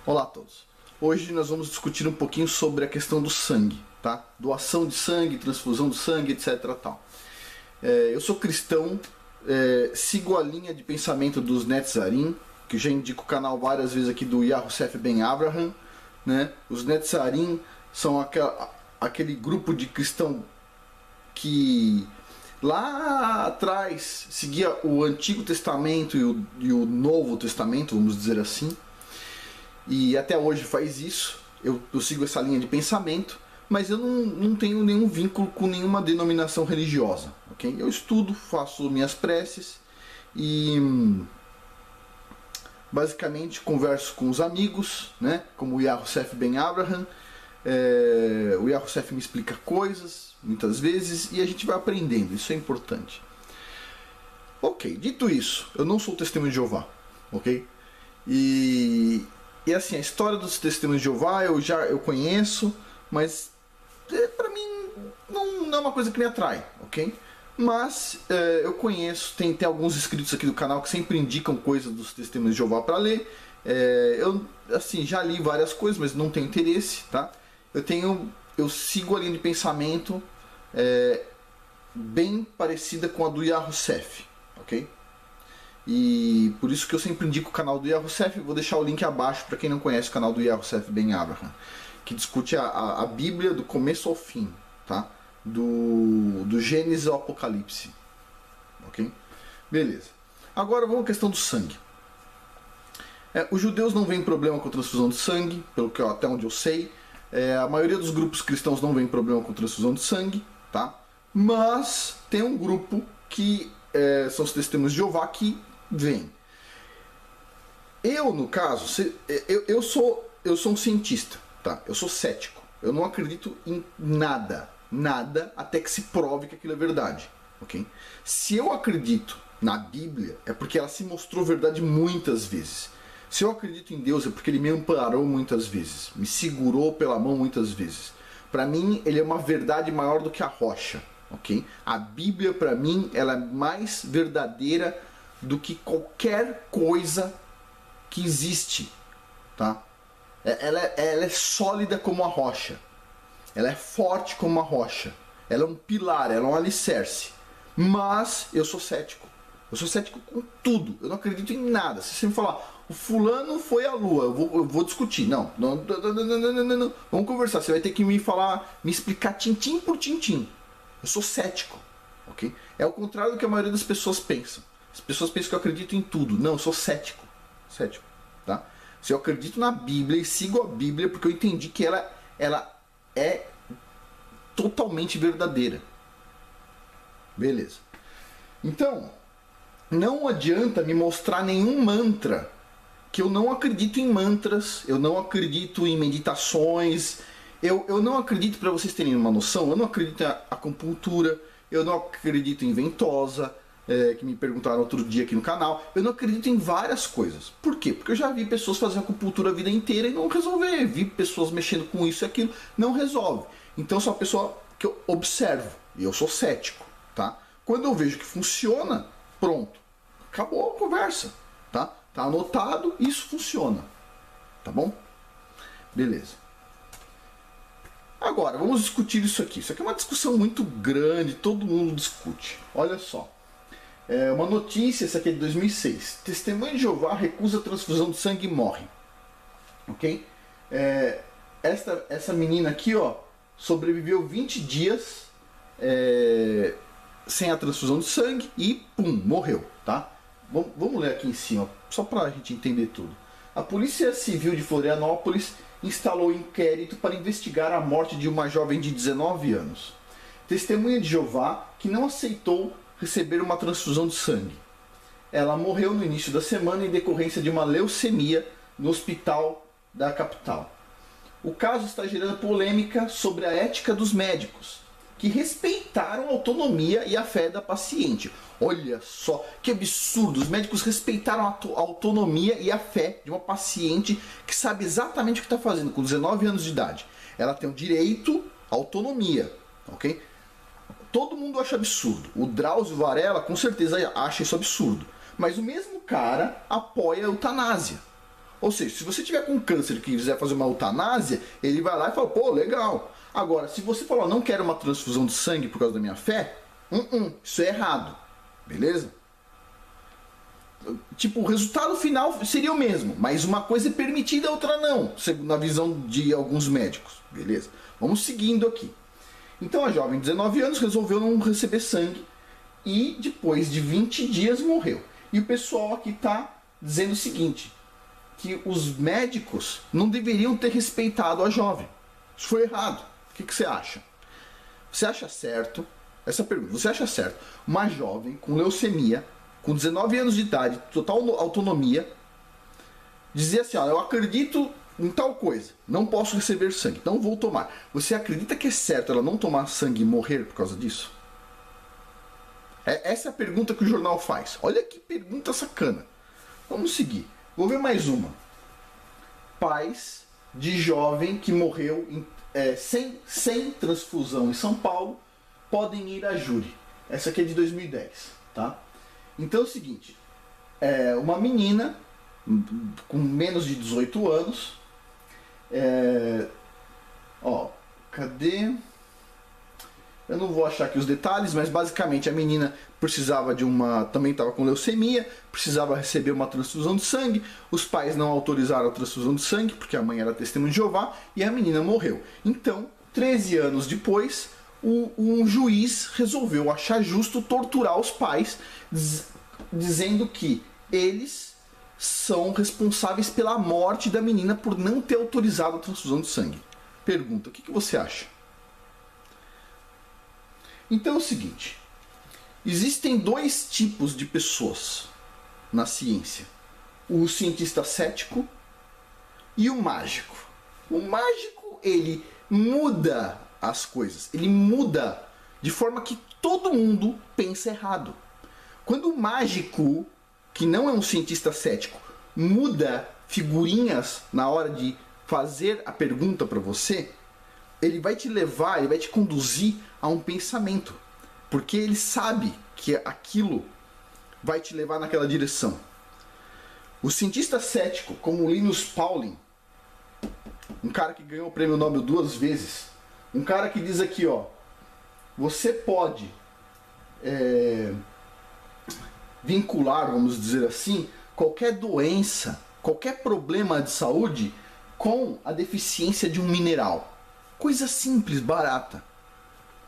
Olá a todos. Hoje nós vamos discutir um pouquinho sobre a questão do sangue, tá? Doação de sangue, transfusão de sangue, etc. Tal. Eu sou cristão, sigo a linha de pensamento dos Netzarim, que já indico o canal várias vezes aqui do Yahussef Ben Abraham, né? Os Netzarim são aquele grupo de cristão que lá atrás seguia o Antigo Testamento e o Novo Testamento, vamos dizer assim, e até hoje faz isso. Eu sigo essa linha de pensamento, mas eu não tenho nenhum vínculo com nenhuma denominação religiosa, ok? Eu estudo, faço minhas preces e basicamente converso com os amigos, né? Como o Yahussef Ben Abraham. O Yahussef me explica coisas muitas vezes e a gente vai aprendendo, isso é importante. Ok, dito isso, eu não sou testemunho de Jeová, ok? E assim, a história dos testemunhos de Jeová eu conheço, mas para mim não é uma coisa que me atrai, ok? Mas eu conheço, tem eu inscritos aqui do canal que sempre indicam coisas dos testemunhos de Jeová para ler. Eu assim, já li várias coisas, mas não tenho interesse, tá? Eu sigo a linha de pensamento bem parecida com a do Yahussef, ok? E por isso que eu sempre indico o canal do Yahussef. Vou deixar o link abaixo para quem não conhece o canal do Yahussef Ben Abraham, que discute a Bíblia do começo ao fim, tá? Do Gênesis ao Apocalipse, ok? Beleza. Agora vamos à questão do sangue. Os judeus não veem problema com a transfusão de sangue, até onde eu sei. A maioria dos grupos cristãos não vem problema com transfusão de sangue, tá? Mas tem um grupo que são os testemunhos de Jeová que vem. Eu, no caso, eu sou um cientista, tá? Eu sou cético. Eu não acredito em nada até que se prove que aquilo é verdade, ok? Se eu acredito na Bíblia, é porque ela se mostrou verdade muitas vezes. Se eu acredito em Deus, é porque Ele me amparou muitas vezes, me segurou pela mão muitas vezes. Para mim, Ele é uma verdade maior do que a rocha, ok? A Bíblia, para mim, ela é mais verdadeira do que qualquer coisa que existe, tá? Ela é sólida como a rocha. Ela é forte como a rocha. Ela é um pilar, ela é um alicerce. Mas eu sou cético. Eu sou cético com tudo. Eu não acredito em nada. Se você me falar, o fulano foi à lua, eu vou discutir. Não. Vamos conversar. Você vai ter que me explicar tintim por tintim. Eu sou cético, ok? É o contrário do que a maioria das pessoas pensam. As pessoas pensam que eu acredito em tudo. Não, eu sou cético. Cético, tá? Se eu acredito na Bíblia e sigo a Bíblia, porque eu entendi que ela é totalmente verdadeira. Beleza. Então, não adianta me mostrar nenhum mantra, que eu não acredito em mantras, eu não acredito em meditações, eu não acredito, para vocês terem uma noção, eu não acredito em acupuntura, eu não acredito em ventosa, que me perguntaram outro dia aqui no canal, eu não acredito em várias coisas. Por quê? Porque eu já vi pessoas fazendo acupuntura a vida inteira e não resolver, vi pessoas mexendo com isso e aquilo, não resolve. Então eu sou uma pessoa que eu observo, e eu sou cético, tá? Quando eu vejo que funciona, pronto, acabou a conversa, tá? Tá anotado, isso funciona, tá bom? Beleza. Agora, vamos discutir isso aqui. Isso aqui é uma discussão muito grande, todo mundo discute. Olha só. Uma notícia, essa aqui é de 2006. Testemunha de Jeová recusa transfusão de sangue e morre. Ok? Essa menina aqui, ó, sobreviveu 20 dias sem a transfusão de sangue e, pum, morreu, tá? Vamos ler aqui em cima, só pra gente entender tudo. A Polícia Civil de Florianópolis instalou inquérito para investigar a morte de uma jovem de 19 anos. Testemunha de Jeová que não aceitou receber uma transfusão de sangue. Ela morreu no início da semana em decorrência de uma leucemia no hospital da capital. O caso está gerando polêmica sobre a ética dos médicos, que respeitaram a autonomia e a fé da paciente. Olha só, que absurdo! Os médicos respeitaram a autonomia e a fé de uma paciente que sabe exatamente o que está fazendo, com 19 anos de idade. Ela tem o direito à autonomia, ok? Todo mundo acha absurdo. O Drauzio Varela com certeza acha isso absurdo. Mas o mesmo cara apoia a eutanásia. Ou seja, se você tiver com câncer e quiser fazer uma eutanásia, ele vai lá e fala, pô, legal. Agora, se você falar, não quero uma transfusão de sangue por causa da minha fé, isso é errado. Beleza? Tipo, o resultado final seria o mesmo, mas uma coisa é permitida, a outra não, segundo a visão de alguns médicos. Beleza? Vamos seguindo aqui. Então a jovem de 19 anos resolveu não receber sangue e depois de 20 dias morreu. E o pessoal aqui está dizendo o seguinte, que os médicos não deveriam ter respeitado a jovem. Isso foi errado. O que você acha? Você acha certo, essa pergunta, você acha certo uma jovem com leucemia, com 19 anos de idade, total autonomia, dizer assim, ó, eu acredito em tal coisa, não posso receber sangue, não vou tomar. Você acredita que é certo ela não tomar sangue e morrer por causa disso? Essa é a pergunta que o jornal faz. Olha que pergunta sacana. Vamos seguir. Vou ver mais uma. Pais de jovem que morreu sem transfusão em São Paulo podem ir a júri. Essa aqui é de 2010, tá? Então é o seguinte, uma menina com menos de 18 anos, cadê? Eu não vou achar aqui os detalhes, mas basicamente a menina precisava também estava com leucemia, precisava receber uma transfusão de sangue, os pais não autorizaram a transfusão de sangue, porque a mãe era testemunha de Jeová, e a menina morreu. Então, 13 anos depois, um juiz resolveu achar justo torturar os pais, dizendo que eles são responsáveis pela morte da menina por não ter autorizado a transfusão de sangue. Pergunta, o que você acha? Então é o seguinte, existem dois tipos de pessoas na ciência. O cientista cético e o mágico. O mágico, ele muda as coisas, ele muda de forma que todo mundo pensa errado. Quando o mágico, que não é um cientista cético, muda figurinhas na hora de fazer a pergunta para você, ele vai te levar, ele vai te conduzir a um pensamento, porque ele sabe que aquilo vai te levar naquela direção. O cientista cético, como Linus Pauling, um cara que ganhou o prêmio Nobel 2 vezes, um cara que diz aqui, ó, você pode vincular, vamos dizer assim, qualquer doença, qualquer problema de saúde com a deficiência de um mineral. Coisa simples, barata.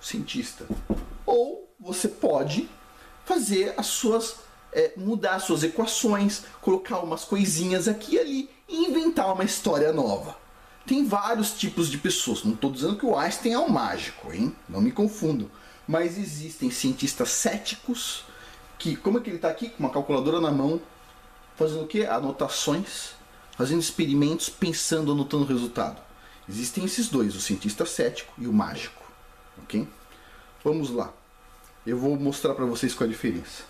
Cientista. Ou você pode fazer mudar as suas equações, colocar umas coisinhas aqui e ali e inventar uma história nova. Tem vários tipos de pessoas. Não estou dizendo que o Einstein é um mágico, hein? Não me confundam. Mas existem cientistas céticos que, como é que ele está aqui? Com uma calculadora na mão, fazendo o quê? Anotações, fazendo experimentos, pensando, anotando o resultado. Existem esses dois, o cientista cético e o mágico. Ok? Vamos lá. Eu vou mostrar para vocês qual é a diferença.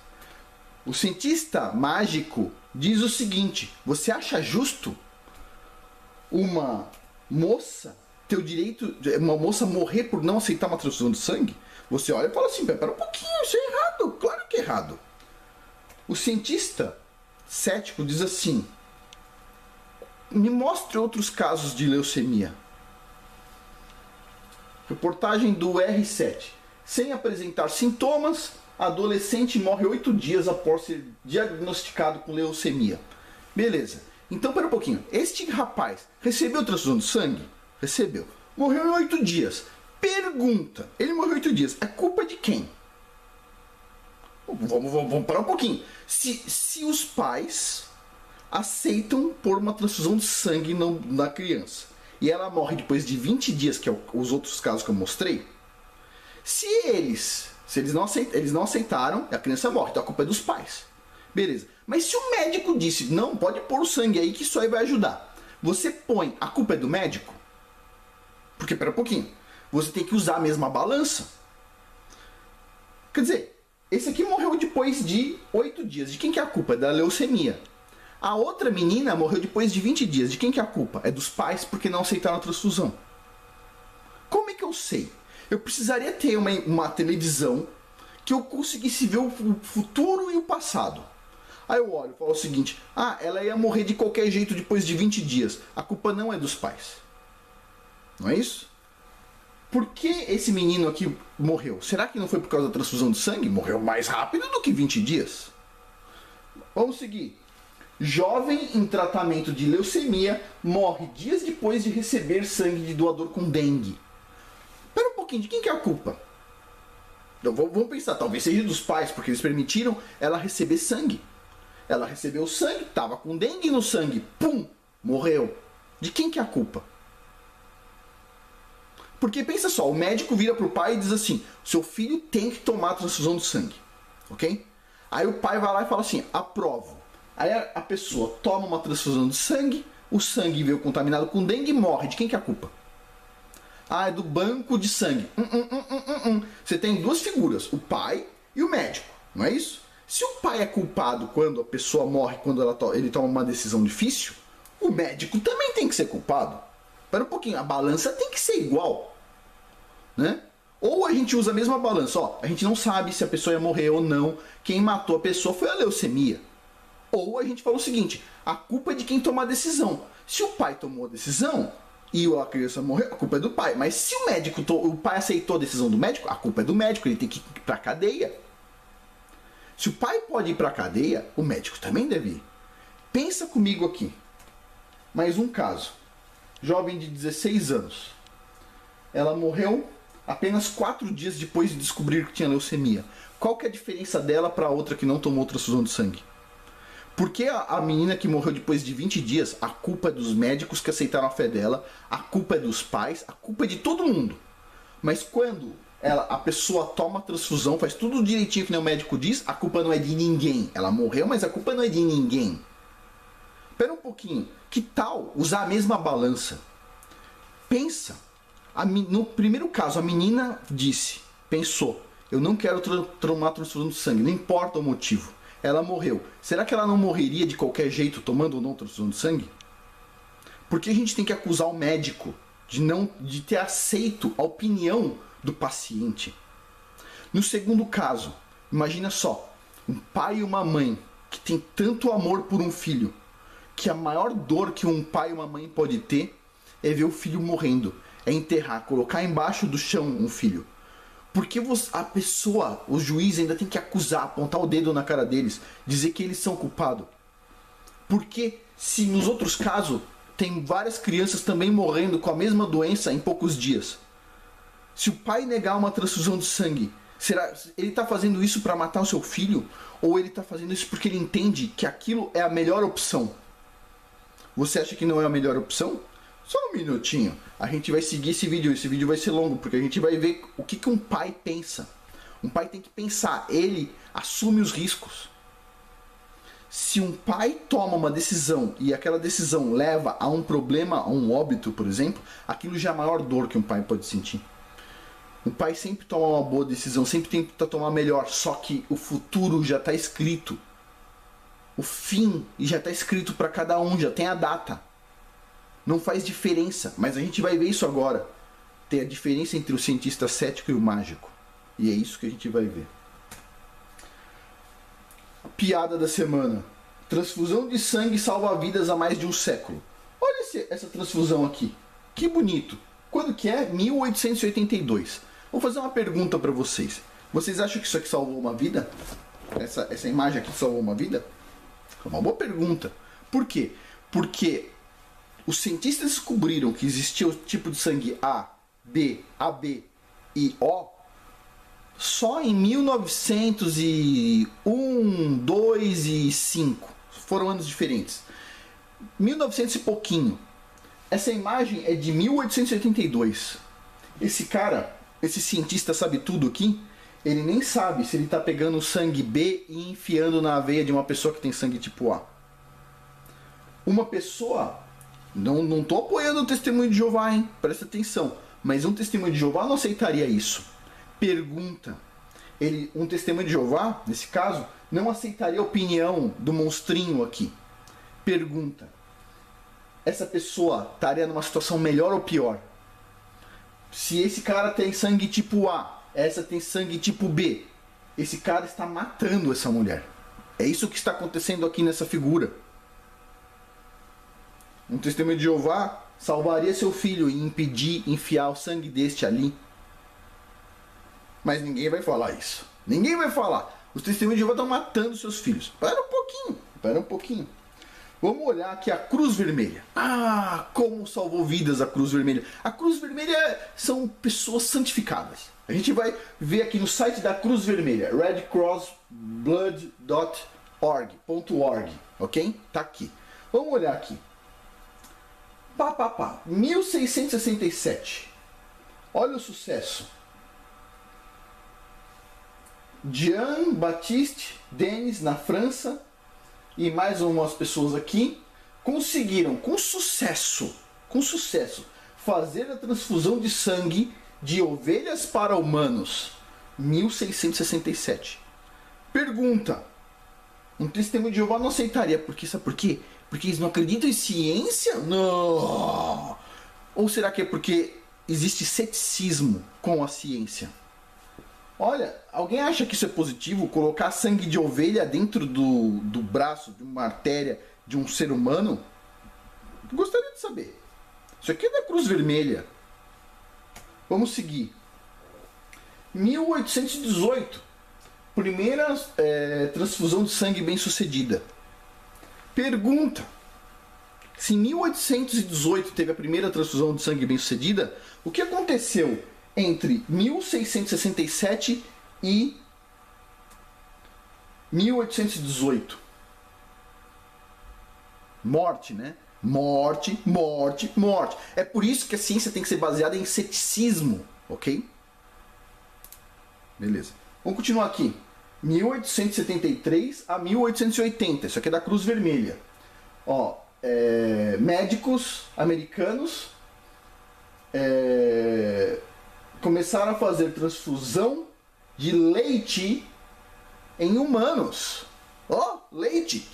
O cientista mágico diz o seguinte: você acha justo uma moça ter o direito de uma moça morrer por não aceitar uma transfusão de sangue? Você olha e fala assim, pera um pouquinho, isso é errado, claro que é errado. O cientista cético diz assim, me mostre outros casos de leucemia. Reportagem do R7. Sem apresentar sintomas, adolescente morre 8 dias após ser diagnosticado com leucemia. Beleza. Então, pera um pouquinho. Este rapaz recebeu transfusão de sangue? Recebeu. Morreu em 8 dias. Pergunta. Ele morreu em 8 dias. É culpa de quem? Vamos parar um pouquinho. Se os pais aceitam pôr uma transfusão de sangue na criança e ela morre depois de 20 dias, que é os outros casos que eu mostrei, se eles não aceitaram, a criança morre, então a culpa é dos pais. Beleza. Mas se o médico disse, não, pode pôr o sangue aí que isso aí vai ajudar, você põe, a culpa é do médico? Porque, pera um pouquinho, você tem que usar a mesma balança. Quer dizer, esse aqui morreu depois de 8 dias. De quem que é a culpa? É da leucemia. A outra menina morreu depois de 20 dias. De quem que é a culpa? É dos pais porque não aceitaram a transfusão. Como é que eu sei? Eu precisaria ter uma televisão que eu conseguisse ver o futuro e o passado. Aí eu olho e falo o seguinte: ah, ela ia morrer de qualquer jeito depois de 20 dias. A culpa não é dos pais. Não é isso? Por que esse menino aqui morreu? Será que não foi por causa da transfusão de sangue? Morreu mais rápido do que 20 dias. Vamos seguir. Jovem em tratamento de leucemia morre dias depois de receber sangue de doador com dengue. Espera um pouquinho, de quem que é a culpa? Vamos pensar, talvez seja dos pais, porque eles permitiram ela receber sangue. Ela recebeu sangue, estava com dengue no sangue, pum, morreu. De quem que é a culpa? Porque pensa só, o médico vira pro pai e diz assim: seu filho tem que tomar a transfusão de sangue, ok? Aí o pai vai lá e fala assim: aprovo. Aí a pessoa toma uma transfusão de sangue, o sangue veio contaminado com dengue e morre. De quem que é a culpa? Ah, é do banco de sangue. Você tem duas figuras, o pai e o médico, não é isso? Se o pai é culpado quando a pessoa morre, quando ele toma uma decisão difícil, o médico também tem que ser culpado. Espera um pouquinho, a balança tem que ser igual, né? Ou a gente usa a mesma balança, ó, a gente não sabe se a pessoa ia morrer ou não, quem matou a pessoa foi a leucemia. Ou a gente fala o seguinte: a culpa é de quem toma a decisão. Se o pai tomou a decisão e a criança morreu, a culpa é do pai. Mas se o pai aceitou a decisão do médico, a culpa é do médico, ele tem que ir pra cadeia. Se o pai pode ir pra cadeia, o médico também deve ir. Pensa comigo aqui. Mais um caso. Jovem de 16 anos. Ela morreu apenas 4 dias depois de descobrir que tinha leucemia. Qual que é a diferença dela para a outra que não tomou transfusão de sangue? Porque a menina que morreu depois de 20 dias, a culpa é dos médicos que aceitaram a fé dela, a culpa é dos pais, a culpa é de todo mundo. Mas quando a pessoa toma a transfusão, faz tudo direitinho que nem o médico diz, a culpa não é de ninguém. Ela morreu, mas a culpa não é de ninguém. Espera um pouquinho. Que tal usar a mesma balança? Pensa. No primeiro caso, a menina pensou, eu não quero tomar transfusão de sangue, não importa o motivo. Ela morreu. Será que ela não morreria de qualquer jeito tomando ou não transfusão de sangue? Por que a gente tem que acusar o médico de ter aceito a opinião do paciente? No segundo caso, imagina só, um pai e uma mãe que tem tanto amor por um filho, que a maior dor que um pai e uma mãe pode ter é ver o filho morrendo, é enterrar, colocar embaixo do chão um filho. Porque a pessoa, o juiz ainda tem que acusar, apontar o dedo na cara deles, dizer que eles são culpados? Porque se nos outros casos tem várias crianças também morrendo com a mesma doença em poucos dias. Se o pai negar uma transfusão de sangue, será ele está fazendo isso para matar o seu filho? Ou ele está fazendo isso porque ele entende que aquilo é a melhor opção? Você acha que não é a melhor opção? Só um minutinho, a gente vai seguir esse vídeo vai ser longo, porque a gente vai ver o que um pai pensa. Um pai tem que pensar, ele assume os riscos. Se um pai toma uma decisão e aquela decisão leva a um problema, a um óbito, por exemplo, aquilo já é a maior dor que um pai pode sentir. O pai sempre toma uma boa decisão, sempre tenta tomar melhor, só que o futuro já está escrito. O fim já está escrito para cada um, já tem a data. Não faz diferença, mas a gente vai ver isso agora. Tem a diferença entre o cientista cético e o mágico. E é isso que a gente vai ver. A piada da semana. Transfusão de sangue salva vidas há mais de um século. Olha essa transfusão aqui. Que bonito. Quando que é? 1882. Vou fazer uma pergunta para vocês. Vocês acham que isso aqui salvou uma vida? Essa imagem aqui salvou uma vida? É uma boa pergunta. Por quê? Porque os cientistas descobriram que existia o tipo de sangue A, B, AB e O só em 1901, 2 e 5. Foram anos diferentes. 1900 e pouquinho. Essa imagem é de 1882. Esse cara, esse cientista sabe tudo aqui? Ele nem sabe se ele está pegando o sangue B e enfiando na veia de uma pessoa que tem sangue tipo A. Uma pessoa... Não estou apoiando o testemunho de Jeová, hein? Presta atenção. Mas um testemunho de Jeová não aceitaria isso. Pergunta. Um testemunho de Jeová, nesse caso, não aceitaria a opinião do monstrinho aqui. Pergunta. Essa pessoa estaria numa situação melhor ou pior? Se esse cara tem sangue tipo A, essa tem sangue tipo B, esse cara está matando essa mulher. É isso que está acontecendo aqui nessa figura. Um testemunho de Jeová salvaria seu filho e impedir enfiar o sangue deste ali. Mas ninguém vai falar isso. Ninguém vai falar. Os testemunhos de Jeová estão matando seus filhos. Espera um pouquinho. Espera um pouquinho. Vamos olhar aqui a Cruz Vermelha. Ah, como salvou vidas a Cruz Vermelha. A Cruz Vermelha são pessoas santificadas. A gente vai ver aqui no site da Cruz Vermelha, redcrossblood.org, ok? Tá aqui. Vamos olhar aqui. 1667. Olha o sucesso. Jean-Baptiste Denis, na França, e mais umas pessoas aqui, conseguiram, com sucesso, fazer a transfusão de sangue de ovelhas para humanos. 1667. Pergunta. Um testemunho de Jeová não aceitaria. Sabe por quê? Porque eles não acreditam em ciência? Não! Ou será que é porque existe ceticismo com a ciência? Olha, alguém acha que isso é positivo? Colocar sangue de ovelha dentro do braço, de uma artéria de um ser humano? Gostaria de saber. Isso aqui é da Cruz Vermelha. Vamos seguir. 1818. Primeira transfusão de sangue bem sucedida. Pergunta. Se em 1818 teve a primeira transfusão de sangue bem sucedida, o que aconteceu entre 1667 e 1818? Morte, né? Morte, morte, morte. É por isso que a ciência tem que ser baseada em ceticismo, ok? Beleza. Vamos continuar aqui. 1873 a 1880. Isso aqui é da Cruz Vermelha. Ó, médicos americanos começaram a fazer transfusão de leite em humanos. Ó, leite.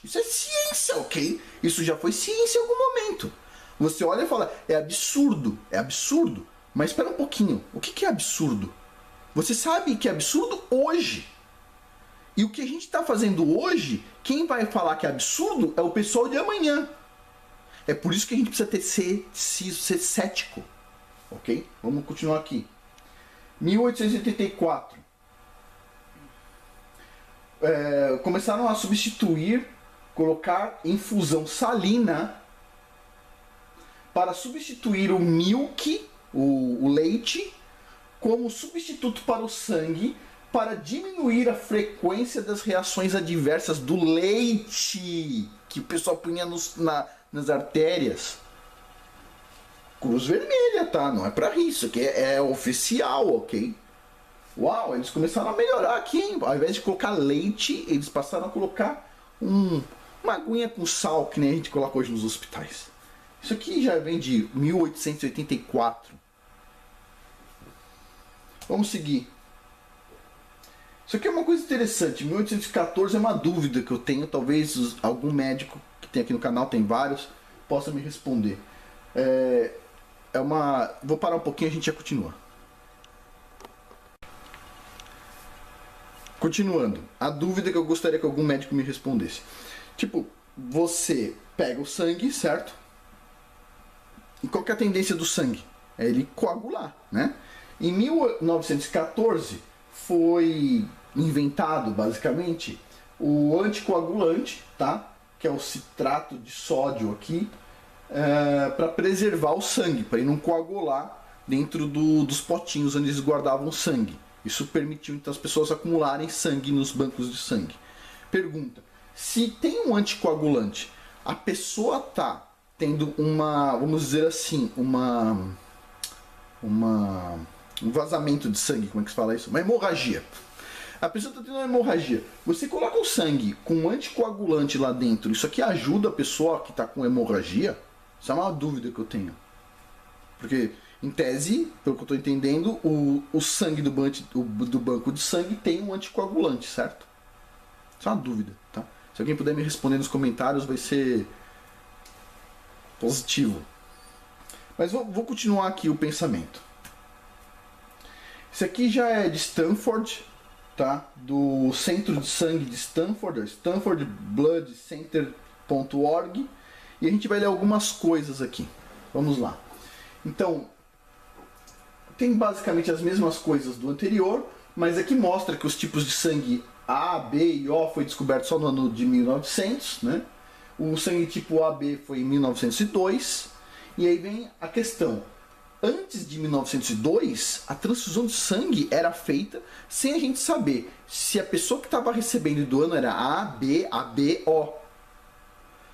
Isso é ciência, ok? Isso já foi ciência em algum momento. Você olha e fala, é absurdo. É absurdo. Mas espera um pouquinho. O que é absurdo? Você sabe que é absurdo hoje. E o que a gente está fazendo hoje, quem vai falar que é absurdo é o pessoal de amanhã. É por isso que a gente precisa ser cético. Ok? Vamos continuar aqui. 1884. Começaram a substituir, colocar infusão salina para substituir o milk, o leite, como substituto para o sangue, para diminuir a frequência das reações adversas do leite que o pessoal punha nas artérias. Cruz Vermelha, tá? Não é pra rir, isso aqui é oficial, ok? Uau, eles começaram a melhorar aqui, hein? Ao invés de colocar leite, eles passaram a colocar uma aguinha com sal, que nem a gente coloca hoje nos hospitais. Isso aqui já vem de 1884. Vamos seguir. Isso aqui é uma coisa interessante. 1814 é uma dúvida que eu tenho. Talvez algum médico que tem aqui no canal, tem vários, possa me responder. Vou parar um pouquinho e a gente já continua. Continuando. A dúvida que eu gostaria que algum médico me respondesse. Tipo, você pega o sangue, certo? E qual que é a tendência do sangue? É ele coagular, né? Em 1914 foi inventado, basicamente, o anticoagulante, tá? Que é o citrato de sódio aqui, para preservar o sangue, para ele não coagular dentro dos potinhos onde eles guardavam sangue. Isso permitiu então as pessoas acumularem sangue nos bancos de sangue. Pergunta: se tem um anticoagulante, a pessoa tá tendo vamos dizer assim, um vazamento de sangue, como é que se fala isso? Uma hemorragia. A pessoa está tendo uma hemorragia. Você coloca o sangue com um anticoagulante lá dentro, isso aqui ajuda a pessoa que está com hemorragia? Isso é uma dúvida que eu tenho. Porque, em tese, pelo que eu estou entendendo, o sangue do banco de sangue tem um anticoagulante, certo? Isso é uma dúvida, tá? Se alguém puder me responder nos comentários, vai ser positivo. Mas vou continuar aqui o pensamento. Isso aqui já é de Stanford, tá? Do Centro de Sangue de Stanford, stanfordbloodcenter.org, e a gente vai ler algumas coisas aqui. Vamos lá. Então, tem basicamente as mesmas coisas do anterior, mas aqui mostra que os tipos de sangue A, B e O foi descoberto só no ano de 1900, né? O sangue tipo AB foi em 1902, e aí vem a questão. Antes de 1902, a transfusão de sangue era feita sem a gente saber se a pessoa que estava recebendo e doando era A, B, AB, O.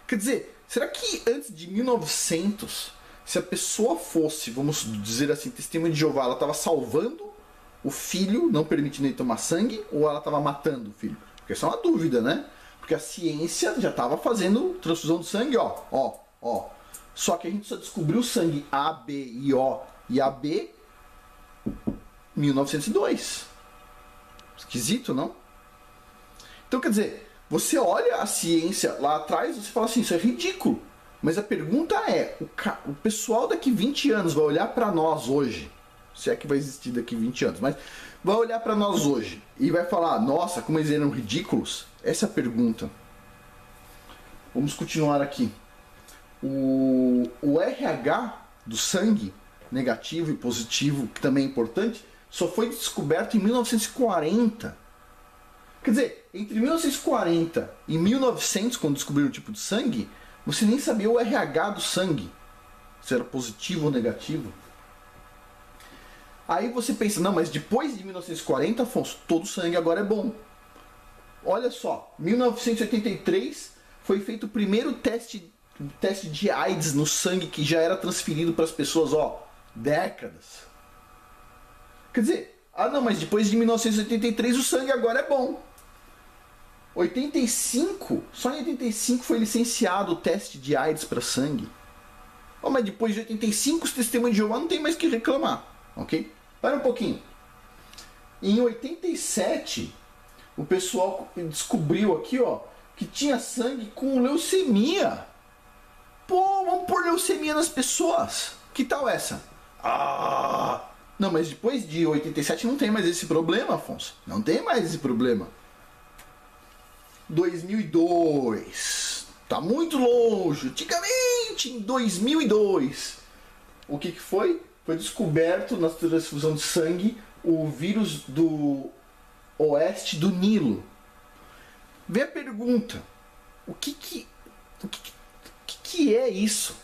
Quer dizer, será que antes de 1900, se a pessoa fosse, vamos dizer assim, testemunha de Jeová, ela estava salvando o filho, não permitindo ele tomar sangue, ou ela estava matando o filho? Porque essa é uma dúvida, né? Porque a ciência já estava fazendo transfusão de sangue, ó. Só que a gente só descobriu o sangue A, B e O e AB em 1902. Esquisito, não? Então, quer dizer, você olha a ciência lá atrás e você fala assim, isso é ridículo. Mas a pergunta é, o pessoal daqui 20 anos vai olhar para nós hoje, se é que vai existir daqui 20 anos, mas vai olhar para nós hoje e vai falar, nossa, como eles eram ridículos? Essa é a pergunta. Vamos continuar aqui. O RH do sangue, negativo e positivo, que também é importante, só foi descoberto em 1940. Quer dizer, entre 1940 e 1900, quando descobriram o tipo de sangue, você nem sabia o RH do sangue, se era positivo ou negativo. Aí você pensa, não, mas depois de 1940, Afonso, todo sangue agora é bom. Olha só, 1983 foi feito o primeiro teste de AIDS no sangue que já era transferido para as pessoas, décadas. Quer dizer, não, mas depois de 1983 o sangue agora é bom. 85, só em 85 foi licenciado o teste de AIDS para sangue. Mas depois de 85 os testemunhos de Jeová não tem mais que reclamar, ok? Para um pouquinho. Em 87, o pessoal descobriu aqui, que tinha sangue com leucemia. Pô, vamos pôr leucemia nas pessoas. Que tal essa? Não, mas depois de 87 não tem mais esse problema, Afonso. Não tem mais esse problema. 2002. Tá muito longe. Antigamente, em 2002. O que foi? Foi descoberto na transfusão de sangue o vírus do oeste do Nilo. Vem a pergunta. O que é isso?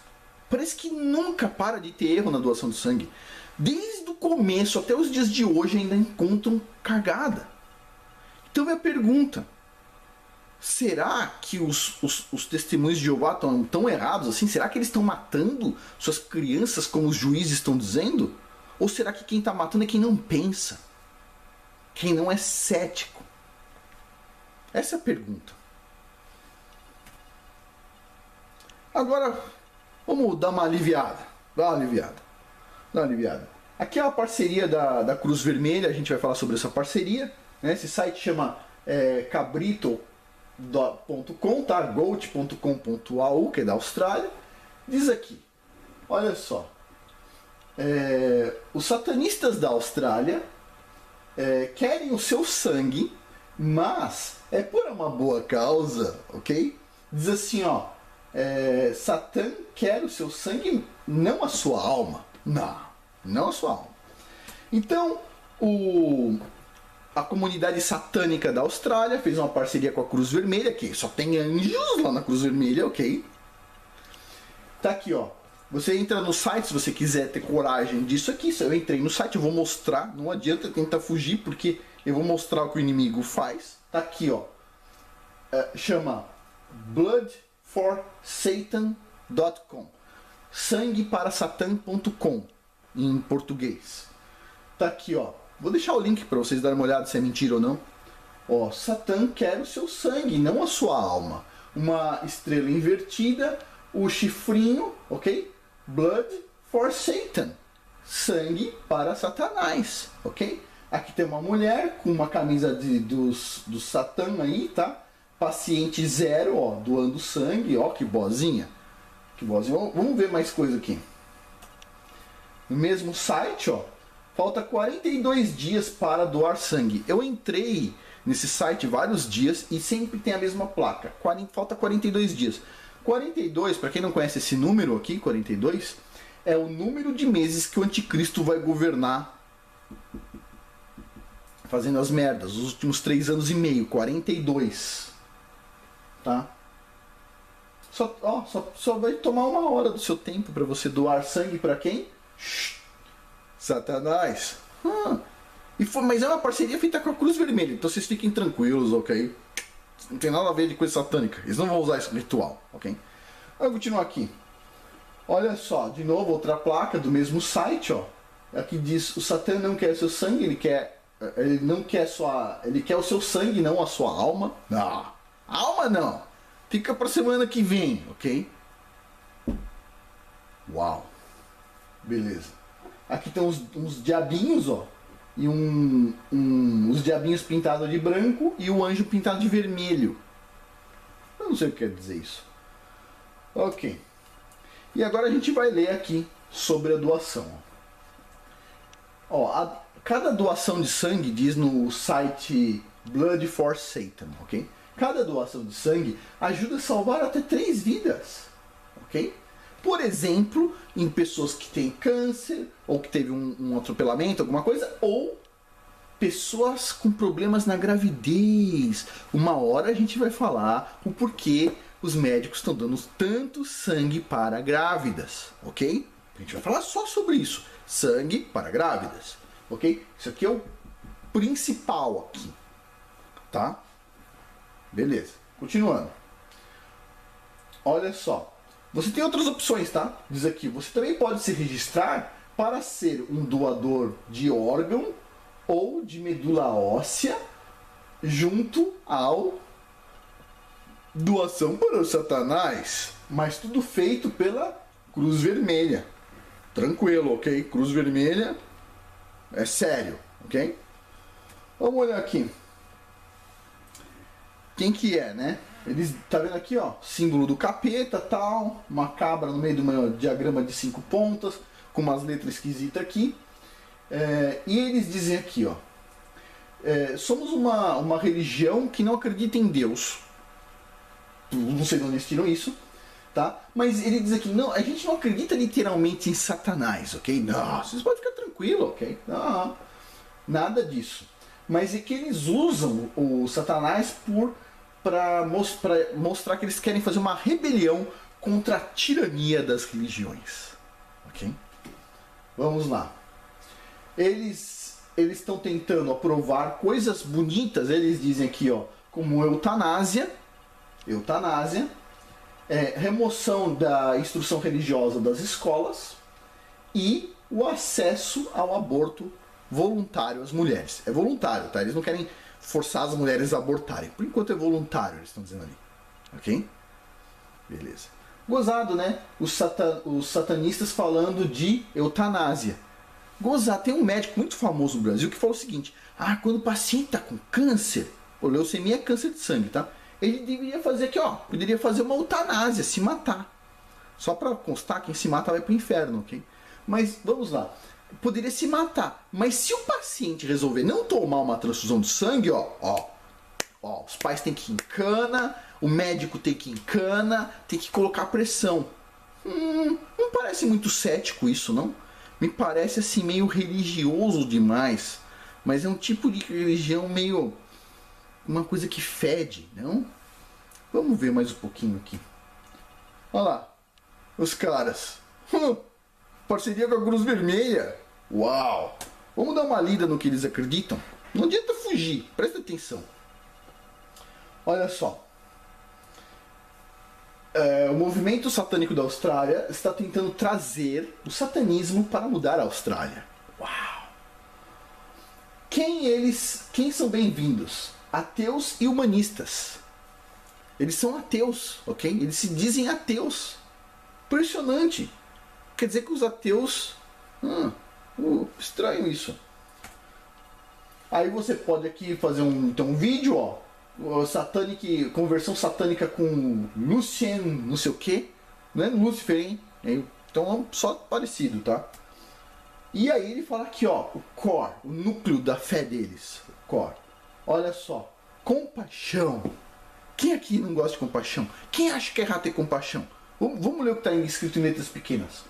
Parece que nunca para de ter erro na doação de sangue. Desde o começo até os dias de hoje ainda encontram cagada. Então vem a pergunta. Será que os testemunhos de Jeová estão tão errados assim? Será que eles estão matando suas crianças como os juízes estão dizendo? Ou será que quem está matando é quem não pensa? Quem não é cético? Essa é a pergunta. Agora, vamos dar uma aliviada. Dá uma aliviada. Aqui é uma parceria da Cruz Vermelha, a gente vai falar sobre essa parceria. Né? Esse site chama cabrito.com, tá? goat.com.au, que é da Austrália. Diz aqui, olha só. Os satanistas da Austrália querem o seu sangue, mas é por uma boa causa, ok? Diz assim, Satã quer o seu sangue, não a sua alma. Não a sua alma. Então, a comunidade satânica da Austrália fez uma parceria com a Cruz Vermelha, que só tem anjos lá na Cruz Vermelha, ok? Tá aqui, Você entra no site, se você quiser ter coragem disso aqui. Se eu entrei no site, eu vou mostrar. Não adianta tentar fugir, porque eu vou mostrar o que o inimigo faz. Tá aqui, chama bloodforsatan.com, sangueparasatan.com em português. Tá aqui, vou deixar o link para vocês darem uma olhada se é mentira ou não. Satã quer o seu sangue, não a sua alma. Uma estrela invertida, o chifrinho, ok? Blood for Satan, sangue para Satanás, ok? Aqui tem uma mulher com uma camisa do Satã aí, tá? Paciente zero, doando sangue, que boazinha. Que boazinha. Vamos ver mais coisa aqui. No mesmo site, falta 42 dias para doar sangue. Eu entrei nesse site vários dias e sempre tem a mesma placa. Falta 42 dias. 42, para quem não conhece esse número aqui, 42, é o número de meses que o anticristo vai governar fazendo as merdas. Os últimos 3 anos e meio, 42. Tá? Só vai tomar 1 hora do seu tempo para você doar sangue para quem? Satanás. Mas é uma parceria feita com a Cruz Vermelha, então vocês fiquem tranquilos, ok? Não tem nada a ver de coisa satânica. Eles não vão usar esse ritual, ok? Vou continuar aqui. Olha só, de novo, outra placa do mesmo site, ó. Aqui diz: o Satã não quer seu sangue, ele quer o seu sangue, não a sua alma. Não, alma não. Fica pra semana que vem, ok? Uau. Beleza. Aqui tem uns diabinhos, ó. E os diabinhos pintados de branco e o anjo pintado de vermelho. Eu não sei o que quer dizer isso. Ok. E agora a gente vai ler aqui sobre a doação. Cada doação de sangue, diz no site Blood for Satan, ok? Cada doação de sangue ajuda a salvar até 3 vidas, ok? Por exemplo, em pessoas que têm câncer, ou que teve um atropelamento, alguma coisa, ou pessoas com problemas na gravidez. Uma hora a gente vai falar o porquê os médicos estão dando tanto sangue para grávidas, ok? A gente vai falar só sobre isso. Sangue para grávidas, ok? Isso aqui é o principal aqui, tá? Beleza. Continuando. Olha só. Você tem outras opções, tá? Diz aqui, você também pode se registrar para ser um doador de órgão ou de medula óssea junto ao doação para o Satanás, mas tudo feito pela Cruz Vermelha. Tranquilo, ok? Cruz Vermelha é sério, ok? Vamos olhar aqui. Quem que é, né? Eles, tá vendo aqui, ó, símbolo do capeta, tal, uma cabra no meio de um diagrama de 5 pontas, com umas letras esquisitas aqui. E eles dizem aqui, ó, somos uma religião que não acredita em Deus. Não sei de onde eles tiram isso, tá? Mas ele diz aqui, não, a gente não acredita literalmente em Satanás, ok? Não, vocês podem ficar tranquilos, ok? Não, nada disso. Mas é que eles usam o Satanás para mostrar que eles querem fazer uma rebelião contra a tirania das religiões, ok? Vamos lá. Eles estão tentando aprovar coisas bonitas, eles dizem aqui, ó, como eutanásia, remoção da instrução religiosa das escolas e o acesso ao aborto voluntário às mulheres. É voluntário, tá? Eles não querem forçar as mulheres a abortarem. Por enquanto é voluntário, eles estão dizendo ali. Ok? Beleza. Gozado, né? Os satanistas falando de eutanásia. Gozado. Tem um médico muito famoso no Brasil que falou o seguinte: quando o paciente está com câncer, leucemia é câncer de sangue, tá? Ele deveria fazer aqui, ó, poderia fazer uma eutanásia, se matar. Só para constar, quem se mata vai para o inferno, ok? Mas vamos lá. Poderia se matar. Mas se o paciente resolver não tomar uma transfusão de sangue, os pais têm que ir em cana, o médico tem que ir em cana, tem que colocar pressão. Não parece muito cético isso, não? Me parece assim meio religioso demais. Mas é um tipo de religião meio... uma coisa que fede, não? Vamos ver mais um pouquinho aqui. Olha lá. Os caras. Parceria com a Cruz Vermelha. Uau! Vamos dar uma lida no que eles acreditam? Não adianta fugir. Presta atenção. Olha só. O movimento satânico da Austrália está tentando trazer o satanismo para mudar a Austrália. Uau! Quem são bem-vindos? Ateus e humanistas. Eles são ateus, ok? Eles se dizem ateus. Impressionante. Quer dizer que os ateus... estranho isso. Aí você pode aqui fazer um vídeo, ó. Conversão satânica com Lucien, não sei o que. Não é Lúcifer, hein? Então é só parecido, tá? E aí ele fala aqui, ó, o core, o núcleo da fé deles. O core. Olha só, compaixão. Quem aqui não gosta de compaixão? Quem acha que é errado ter compaixão? Vamos ler o que está escrito em letras pequenas.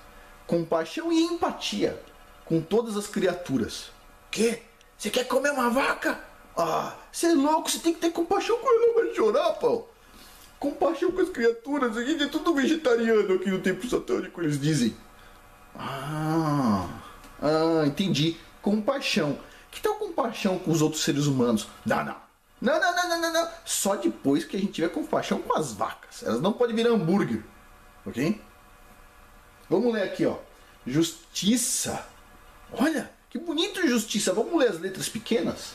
Compaixão e empatia com todas as criaturas. Quê? Você quer comer uma vaca? Ah, você é louco, você tem que ter compaixão com ela, vai chorar, pô. Compaixão com as criaturas, a gente é tudo vegetariano aqui no templo satânico, eles dizem. Entendi. Compaixão. Que tal compaixão com os outros seres humanos? Não. Só depois que a gente tiver compaixão com as vacas. Elas não podem virar hambúrguer. Ok? Vamos ler aqui, ó. Justiça. Olha, que bonito justiça. Vamos ler as letras pequenas?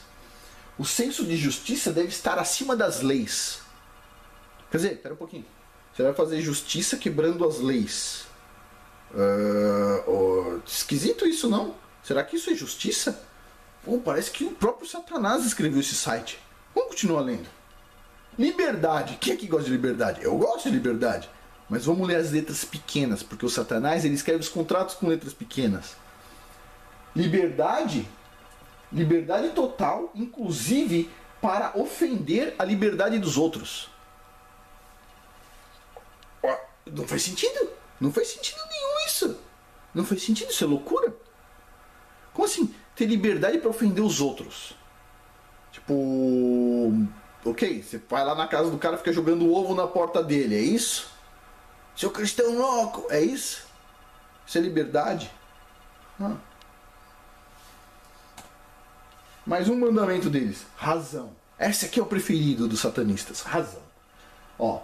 O senso de justiça deve estar acima das leis. Quer dizer, espera um pouquinho. Você vai fazer justiça quebrando as leis. Esquisito isso, não? Será que isso é justiça? Pô, parece que o próprio Satanás escreveu esse site. Vamos continuar lendo. Liberdade. Quem aqui gosta de liberdade? Eu gosto de liberdade. Mas vamos ler as letras pequenas, porque o Satanás ele escreve os contratos com letras pequenas. Liberdade total, inclusive para ofender a liberdade dos outros. Não faz sentido. Não faz sentido nenhum isso. Não faz sentido, isso é loucura. Como assim? Ter liberdade para ofender os outros. Tipo... Ok, você vai lá na casa do cara e fica jogando ovo na porta dele, é isso? Seu cristão louco, é isso? Isso é liberdade? Mais um mandamento deles. Razão. Esse aqui é o preferido dos satanistas. Razão. Ó.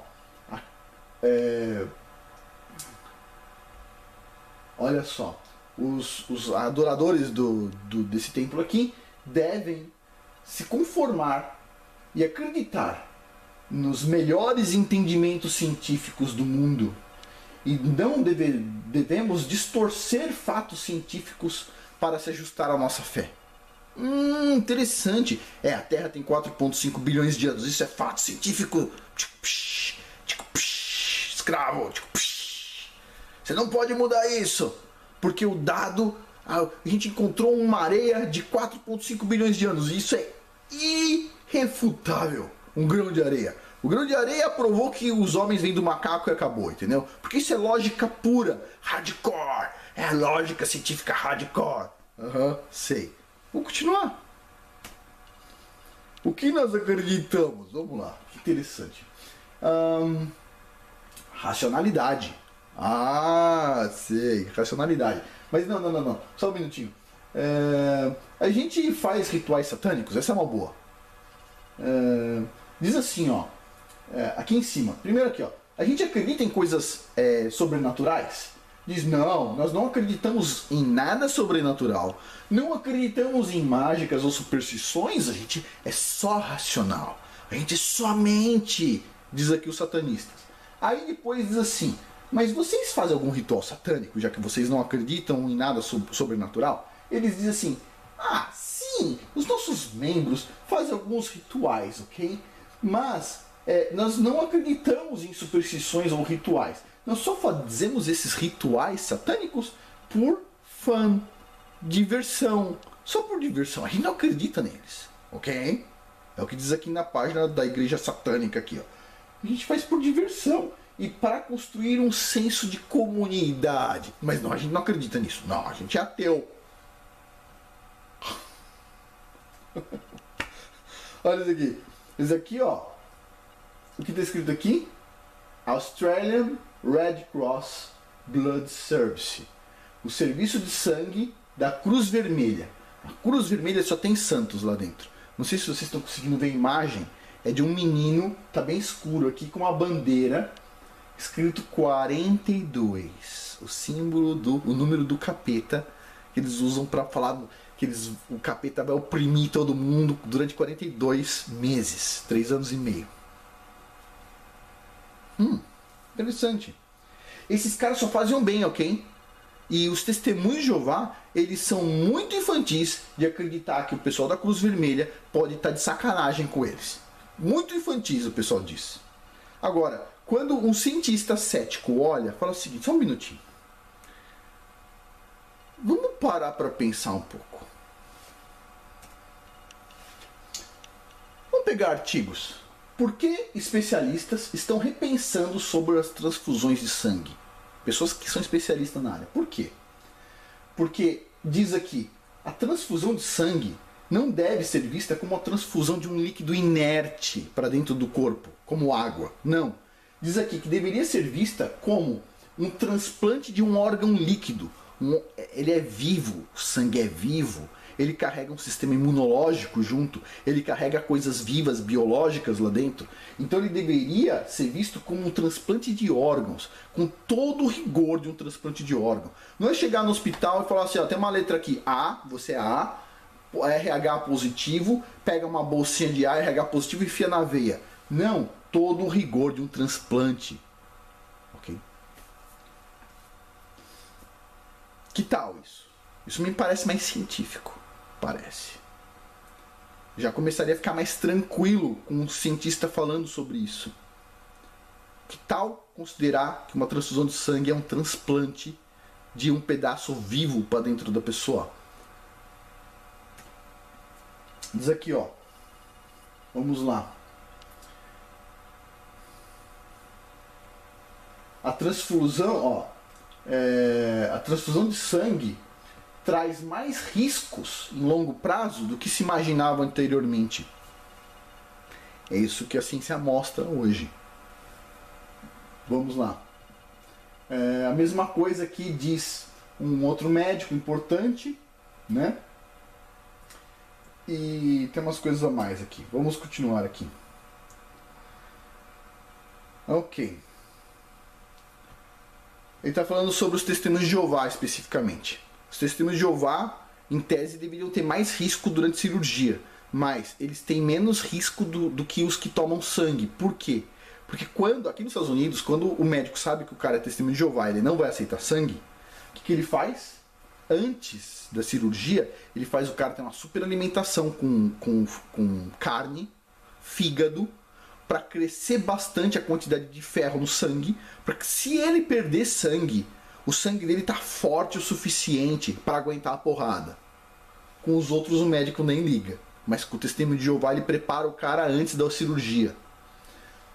Olha só. Os adoradores desse templo aqui devem se conformar e acreditar nos melhores entendimentos científicos do mundo. E não devemos distorcer fatos científicos para se ajustar à nossa fé. Interessante. A Terra tem 4,5 bilhões de anos. Isso é fato científico. Escravo. Você não pode mudar isso. Porque o dado... A gente encontrou uma areia de 4,5 bilhões de anos. E isso é irrefutável. Um grão de areia. O grão de areia provou que os homens vêm do macaco e acabou, entendeu? Porque isso é lógica pura. Hardcore. É lógica científica hardcore. Sei. Vou continuar. O que nós acreditamos? Vamos lá. Que interessante. Racionalidade. Sei. Racionalidade. Mas não. Só um minutinho. A gente faz rituais satânicos. Essa é uma boa. Diz assim, ó. Aqui em cima. Primeiro aqui, ó. A gente acredita em coisas sobrenaturais? Diz, não, nós não acreditamos em nada sobrenatural. Não acreditamos em mágicas ou superstições. A gente é só racional. A gente é somente, diz aqui os satanistas. Aí depois diz assim, mas vocês fazem algum ritual satânico, já que vocês não acreditam em nada sobrenatural? Eles dizem assim, sim, os nossos membros fazem alguns rituais, ok? Mas nós não acreditamos em superstições ou rituais. Nós só fazemos esses rituais satânicos por fã, diversão. Só por diversão. A gente não acredita neles. Ok? É o que diz aqui na página da igreja satânica aqui, ó. A gente faz por diversão. E para construir um senso de comunidade. Mas não, a gente não acredita nisso. Não, a gente é ateu. Olha isso aqui. Isso aqui, ó. O que está escrito aqui? Australian Red Cross Blood Service. O serviço de sangue da Cruz Vermelha. A Cruz Vermelha só tem santos lá dentro. Não sei se vocês estão conseguindo ver a imagem. É de um menino, tá bem escuro aqui, com uma bandeira escrito 42. O símbolo o número do capeta que eles usam para falar que o capeta vai oprimir todo mundo durante 42 meses, 3 anos e meio. Interessante. Esses caras só fazem um bem, ok? E os testemunhos de Jeová, eles são muito infantis de acreditar que o pessoal da Cruz Vermelha pode estar de sacanagem com eles. Muito infantis, o pessoal diz. Agora, quando um cientista cético olha, fala o seguinte, só um minutinho. vamos parar para pensar um pouco. Vamos pegar artigos. Por que especialistas estão repensando sobre as transfusões de sangue? Pessoas que são especialistas na área. Por quê? Porque diz aqui, a transfusão de sangue não deve ser vista como a transfusão de um líquido inerte para dentro do corpo, como água. Não. Diz aqui que deveria ser vista como um transplante de um órgão líquido. Ele é vivo, o sangue é vivo, ele carrega um sistema imunológico junto, ele carrega coisas vivas, biológicas lá dentro. Então ele deveria ser visto como um transplante de órgãos, com todo o rigor de um transplante de órgão. Não é chegar no hospital e falar assim, ó, tem uma letra aqui, A, você é A, RH positivo, pega uma bolsinha de A, RH positivo e enfia na veia. Não, todo o rigor de um transplante. Ok? Que tal isso? Isso me parece mais científico. Parece. Já começaria a ficar mais tranquilo com um cientista falando sobre isso. Que tal considerar que uma transfusão de sangue é um transplante de um pedaço vivo para dentro da pessoa? Diz aqui, ó. Vamos lá. A transfusão, a transfusão de sangue traz mais riscos em longo prazo do que se imaginava anteriormente. É isso que a ciência mostra hoje. Vamos lá. A mesma coisa que diz um outro médico importante, né? E tem umas coisas a mais aqui. Vamos continuar aqui. Ok. Ele está falando sobre os testemunhos de Jeová especificamente. Os testemunhos de Jeová, em tese, deveriam ter mais risco durante a cirurgia, mas eles têm menos risco do que os que tomam sangue. Por quê? Porque aqui nos Estados Unidos, quando o médico sabe que o cara é testemunho de Jeová e ele não vai aceitar sangue, o que ele faz? Antes da cirurgia, ele faz o cara ter uma super alimentação com carne, fígado, para crescer bastante a quantidade de ferro no sangue, para que se ele perder sangue, o sangue dele tá forte o suficiente para aguentar a porrada. Com os outros o médico nem liga, mas com o testemunho de Jeová ele prepara o cara antes da cirurgia.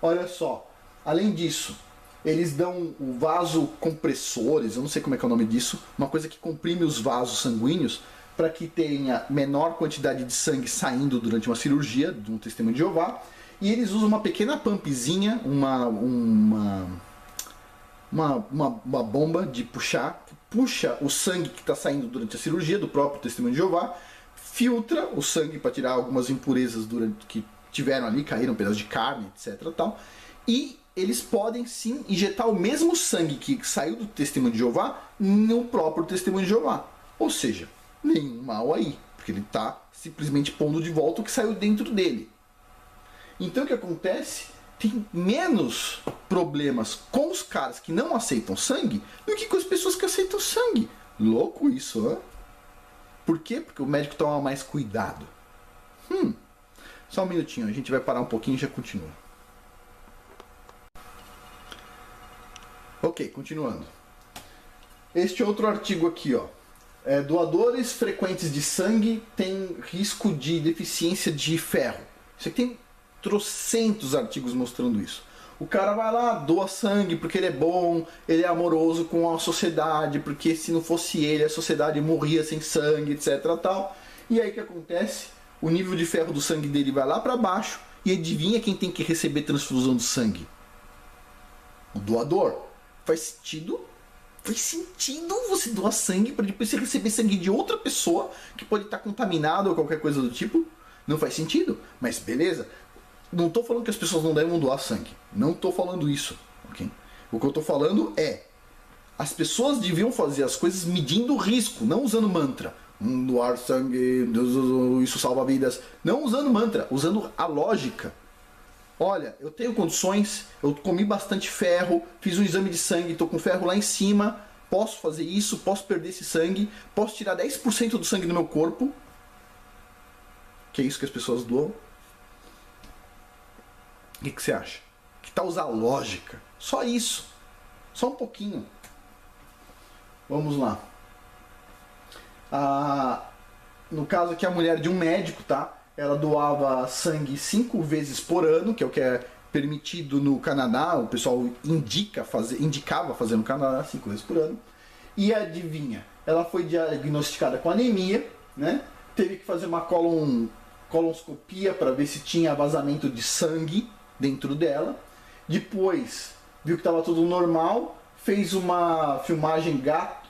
Olha só, além disso, eles dão o vasocompressores, eu não sei como é que é o nome disso, uma coisa que comprime os vasos sanguíneos para que tenha menor quantidade de sangue saindo durante uma cirurgia de um testemunho de Jeová. E eles usam uma pequena pumpzinha, uma bomba de puxar, que puxa o sangue que está saindo durante a cirurgia do próprio testemunho de Jeová, filtra o sangue para tirar algumas impurezas que tiveram ali, caíram pedaços de carne, etc. Tal, e eles podem sim injetar o mesmo sangue que saiu do testemunho de Jeová no próprio testemunho de Jeová. Ou seja, nenhum mal aí, porque ele está simplesmente pondo de volta o que saiu dentro dele. Então o que acontece? Tem menos problemas com os caras que não aceitam sangue do que com as pessoas que aceitam sangue. Louco isso, hein? Por quê? Porque o médico toma mais cuidado. Só um minutinho, a gente vai parar um pouquinho e já continua. Ok, continuando. Este outro artigo aqui, ó. Doadores frequentes de sangue têm risco de deficiência de ferro. Isso aqui tem trocentos artigos mostrando isso. O cara vai lá, doa sangue porque ele é bom, ele é amoroso com a sociedade, porque se não fosse ele, a sociedade morria sem sangue, etc. Tal. E aí o que acontece? O nível de ferro do sangue dele vai lá para baixo e adivinha quem tem que receber transfusão de sangue? O doador. Faz sentido? Faz sentido você doar sangue para depois você receber sangue de outra pessoa que pode estar contaminada ou qualquer coisa do tipo? Não faz sentido? Mas beleza. Não estou falando que as pessoas não devem doar sangue. Não estou falando isso. Okay? O que eu estou falando é as pessoas deviam fazer as coisas medindo o risco, não usando mantra. Doar sangue, isso salva vidas. Não usando mantra, usando a lógica. Olha, eu tenho condições, eu comi bastante ferro, fiz um exame de sangue, estou com ferro lá em cima, posso fazer isso, posso perder esse sangue, posso tirar 10% do sangue do meu corpo. Que é isso que as pessoas doam. O que você acha? Que tal usar lógica? Só isso. Só um pouquinho. Vamos lá. No caso aqui, a mulher de um médico, tá? Ela doava sangue 5 vezes por ano, que é o que é permitido no Canadá. O pessoal indicava fazer no Canadá 5 vezes por ano. E adivinha? Ela foi diagnosticada com anemia, né? Teve que fazer uma colonscopia para ver se tinha vazamento de sangue dentro dela. Depois viu que estava tudo normal, fez uma filmagem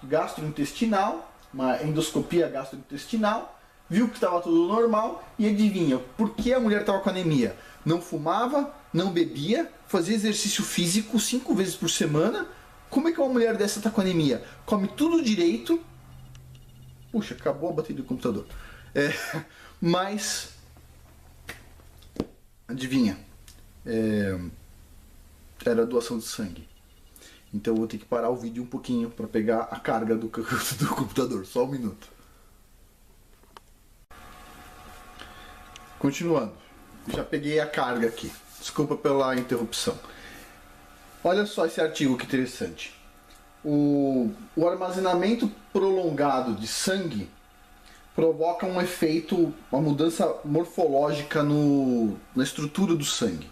gastrointestinal, uma endoscopia gastrointestinal, viu que estava tudo normal e adivinha, por que a mulher estava com anemia? Não fumava, não bebia, fazia exercício físico 5 vezes por semana. Como é que uma mulher dessa está com anemia? Come tudo direito. Puxa, acabou a bateria do computador. Mas, adivinha, era doação de sangue. Então eu vou ter que parar o vídeo um pouquinho para pegar a carga do computador. Só um minuto. Continuando. Já peguei a carga aqui. Desculpa pela interrupção. Olha só esse artigo que interessante. O armazenamento prolongado de sangue provoca um efeito, uma mudança morfológica na estrutura do sangue.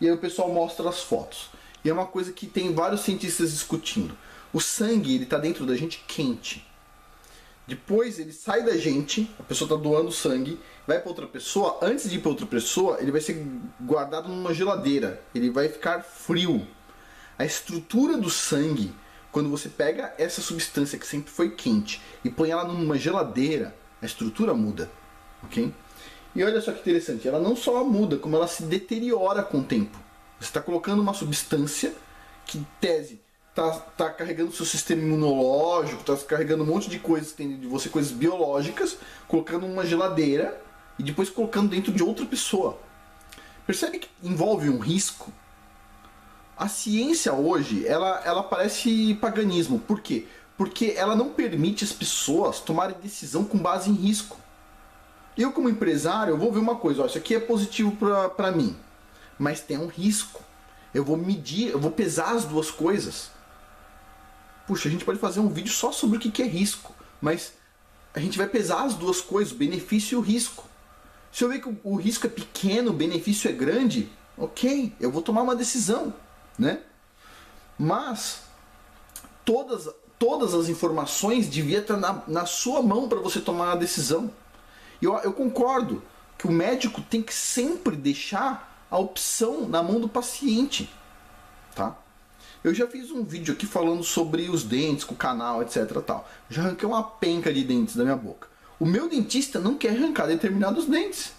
E aí o pessoal mostra as fotos. E é uma coisa que tem vários cientistas discutindo. O sangue, ele está dentro da gente quente. Depois ele sai da gente, a pessoa está doando sangue, vai para outra pessoa. Antes de ir para outra pessoa, ele vai ser guardado numa geladeira. Ele vai ficar frio. A estrutura do sangue, quando você pega essa substância que sempre foi quente e põe ela numa geladeira, a estrutura muda, ok? E olha só que interessante, ela não só muda, como ela se deteriora com o tempo. Você está colocando uma substância que, em tese, está carregando o seu sistema imunológico, está carregando um monte de coisas que tem de você, coisas biológicas, colocando numa geladeira e depois colocando dentro de outra pessoa. Percebe que envolve um risco? A ciência hoje, ela parece paganismo. Por quê? Porque ela não permite as pessoas tomarem decisão com base em risco. Eu, como empresário, eu vou ver uma coisa, ó, isso aqui é positivo para mim, mas tem um risco. Eu vou medir, eu vou pesar as duas coisas. Puxa, a gente pode fazer um vídeo só sobre o que é risco, mas a gente vai pesar as duas coisas, o benefício e o risco. Se eu ver que o risco é pequeno, o benefício é grande, ok, eu vou tomar uma decisão, né? Mas todas as informações deviam estar na sua mão para você tomar a decisão. E eu concordo que o médico tem que sempre deixar a opção na mão do paciente, tá? Eu já fiz um vídeo aqui falando sobre os dentes com o canal, etc. Tal. Já arranquei uma penca de dentes da minha boca. O meu dentista não quer arrancar determinados dentes.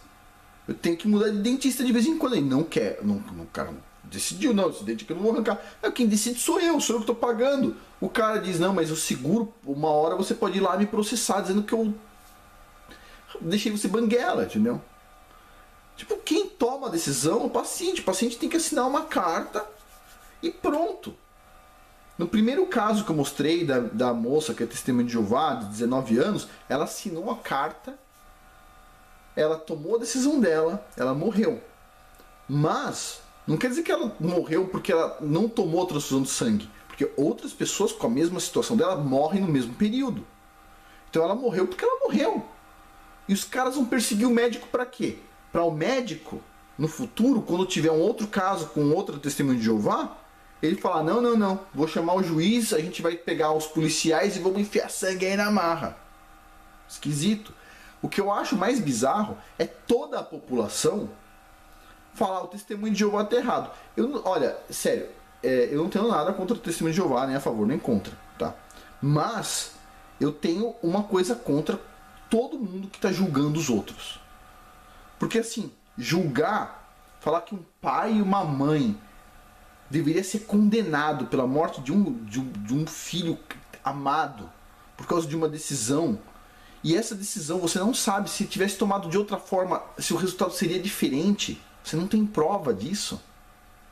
Eu tenho que mudar de dentista de vez em quando. Ele não quer. O cara decidiu, não, esse dente aqui eu não vou arrancar. Quem decide sou eu que estou pagando. O cara diz, não, mas o seguro, uma hora você pode ir lá me processar, dizendo que eu deixei você banguela, entendeu? Tipo, quem toma a decisão é o paciente. O paciente tem que assinar uma carta e pronto. No primeiro caso que eu mostrei da moça que é testemunha de Jeová, de 19 anos, ela assinou a carta, ela tomou a decisão dela, ela morreu. Mas não quer dizer que ela morreu porque ela não tomou a transfusão de sangue, porque outras pessoas com a mesma situação dela morrem no mesmo período. Então ela morreu porque ela morreu. E os caras vão perseguir o médico para quê? Para o médico, no futuro, quando tiver um outro caso com outra testemunha de Jeová, ele falar, não, vou chamar o juiz, a gente vai pegar os policiais e vamos enfiar sangue aí na marra. Esquisito. O que eu acho mais bizarro é toda a população falar o testemunho de Jeová está errado. Olha, sério, eu não tenho nada contra o testemunho de Jeová, nem a favor, nem contra, tá? Mas eu tenho uma coisa contra todo mundo que está julgando os outros. Porque assim, julgar, falar que um pai e uma mãe deveria ser condenado pela morte de um filho amado por causa de uma decisão, e essa decisão você não sabe se tivesse tomado de outra forma, se o resultado seria diferente. Você não tem prova disso,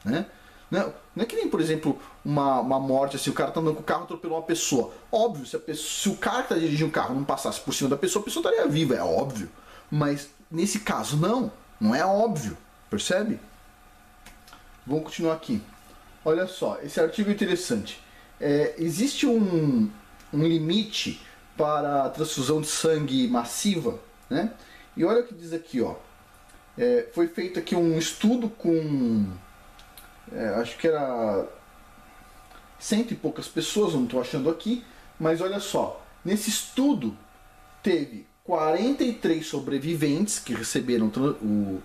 né? Não é que nem, por exemplo, uma morte, assim, o cara tá andando com o carro, atropelou uma pessoa. Óbvio, se o cara que tá dirigindo o carro não passasse por cima da pessoa, a pessoa estaria viva, é óbvio. Mas nesse caso não é óbvio, percebe? Vamos continuar aqui. Olha só, esse artigo é interessante. Existe um limite para a transfusão de sangue massiva, né? E olha o que diz aqui, ó. Foi feito aqui um estudo com, acho que era 100 e poucas pessoas, não estou achando aqui, mas olha só, nesse estudo teve 43 sobreviventes que receberam o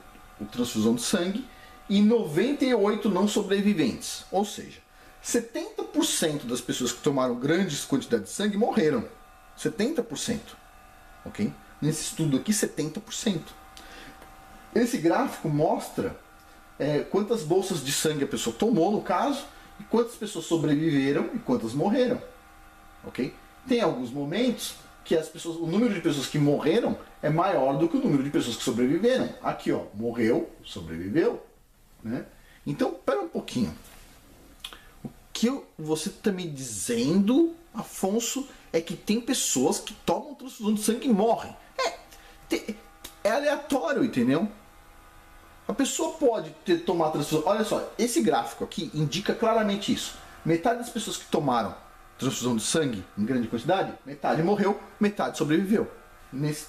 transfusão de sangue e 98 não sobreviventes, ou seja, 70% das pessoas que tomaram grandes quantidades de sangue morreram. 70%. Ok? Nesse estudo aqui, 70%. Esse gráfico mostra quantas bolsas de sangue a pessoa tomou, no caso, e quantas pessoas sobreviveram e quantas morreram. Ok? Tem alguns momentos que o número de pessoas que morreram é maior do que o número de pessoas que sobreviveram. Aqui, ó, morreu, sobreviveu. Né? Então, pera um pouquinho. O que você está me dizendo, Afonso, é que tem pessoas que tomam transfusão de sangue e morrem. É aleatório, entendeu? A pessoa pode tomar transfusão. Olha só, esse gráfico aqui indica claramente isso. Metade das pessoas que tomaram transfusão de sangue em grande quantidade, metade morreu, metade sobreviveu. Mais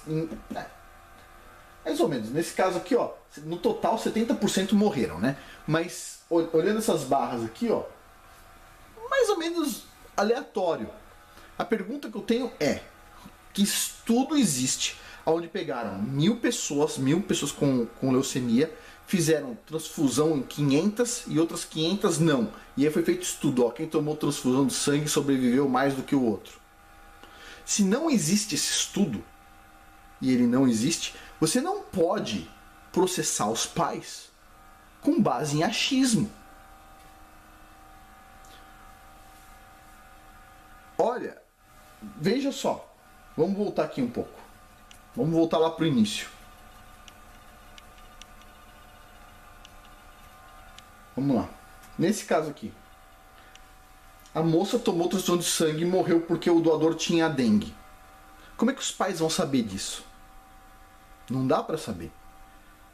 ou menos. Nesse caso aqui, ó, no total 70% morreram, né? Mas olhando essas barras aqui, ó, mais ou menos aleatório. A pergunta que eu tenho é: que estudo existe onde pegaram 1000 pessoas com leucemia, fizeram transfusão em 500 e outras 500 não. E aí foi feito estudo, ó, quem tomou transfusão de sangue sobreviveu mais do que o outro. Se não existe esse estudo, e ele não existe, você não pode processar os pais com base em achismo. Olha, veja só, vamos voltar aqui um pouco. Vamos voltar lá para o início. Vamos lá. Nesse caso aqui, a moça tomou transfusão de sangue e morreu porque o doador tinha dengue. Como é que os pais vão saber disso? Não dá para saber.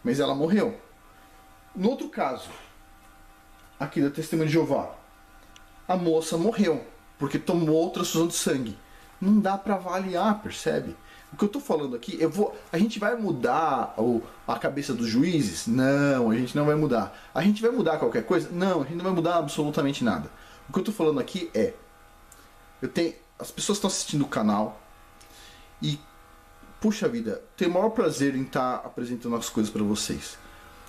Mas ela morreu. No outro caso, aqui da Testemunha de Jeová, a moça morreu porque tomou transfusão de sangue. Não dá para avaliar, percebe? O que eu estou falando aqui, a gente vai mudar a cabeça dos juízes? Não, a gente não vai mudar. A gente vai mudar qualquer coisa? Não, a gente não vai mudar absolutamente nada. O que eu estou falando aqui é, as pessoas estão assistindo o canal e, puxa vida, tenho o maior prazer em estar apresentando as coisas para vocês.